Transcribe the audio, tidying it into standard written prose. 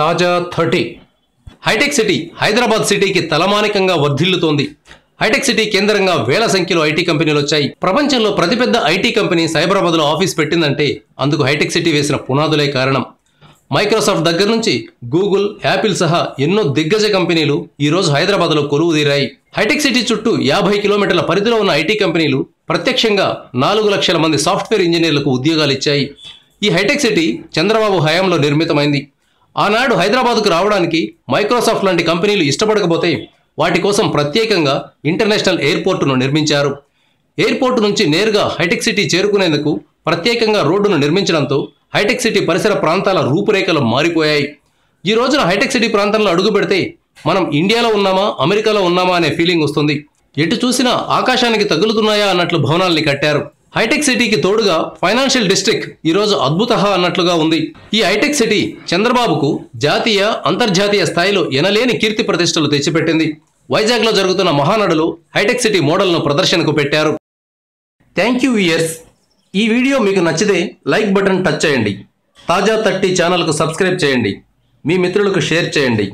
తాజా 30 hitech city Hyderabad సిటీకి తలమానికంగా వర్ధిల్లుతోంది. హైటెక్ సిటీ కేంద్రంగా వేల సంఖ్యలో ఐటీ కంపెనీలు వచ్చాయి. ప్రపంచంలో ప్రతిపెద్ద ఐటీ కంపెనీ సైబరాబాద్లో ఆఫీస్ పెట్టిందంటే అందుకు హైటెక్ సిటీ వేసిన పునాదులే కారణం. మైక్రోసాఫ్ట్ దగ్గర నుంచి గూగుల్, యాపిల్ సహా ఎన్నో దిగ్గజ కంపెనీలు ఈరోజు హైదరాబాద్లో కొలువుదీరాయి. హైటెక్ సిటీ చుట్టూ 50 కిలోమీటర్ల పరిధిలో ఉన్న ఐటీ కంపెనీలు ప్రత్యక్షంగా 4 లక్షల మంది సాఫ్ట్వేర్ ఇంజనీర్లకు ఉద్యోగాలు ఇచ్చాయి. ఈ హైటెక్ సిటీ చంద్రబాబు హయాంలో నిర్మితమైంది. ఆనాడు హైదరాబాద్కు రావడానికి మైక్రోసాఫ్ట్ లాంటి కంపెనీలు ఇష్టపడకపోతే వాటి కోసం ప్రత్యేకంగా ఇంటర్నేషనల్ ఎయిర్పోర్టును నిర్మించారు. ఎయిర్పోర్టు నుంచి నేరుగా హైటెక్ సిటీ చేరుకునేందుకు ప్రత్యేకంగా రోడ్డును నిర్మించడంతో హైటెక్ సిటీ పరిసర ప్రాంతాల రూపురేఖలు మారిపోయాయి. ఈ రోజున హైటెక్ సిటీ ప్రాంతంలో అడుగు పెడితే మనం ఇండియాలో ఉన్నామా, అమెరికాలో ఉన్నామా అనే ఫీలింగ్ వస్తుంది. ఎటు చూసినా ఆకాశానికి తగులుతున్నాయా అన్నట్లు భవనాల్ని కట్టారు. హైటెక్ సిటీకి తోడుగా ఫైనాన్షియల్ డిస్ట్రిక్ట్ ఈరోజు అద్భుతహ అన్నట్లుగా ఉంది. ఈ హైటెక్ సిటీ చంద్రబాబుకు జాతీయ, అంతర్జాతీయ స్థాయిలో ఎనలేని కీర్తి ప్రతిష్టలు తెచ్చిపెట్టింది. వైజాగ్లో జరుగుతున్న మహానాడులో హైటెక్ సిటీ మోడల్ను ప్రదర్శనకు పెట్టారు. Thank you viewers. ఈ వీడియో మీకు నచ్చితే లైక్ బటన్ టచ్ చేయండి. తాజా 30 ఛానల్కు సబ్స్క్రైబ్ చేయండి. మీ మిత్రులకు షేర్ చేయండి.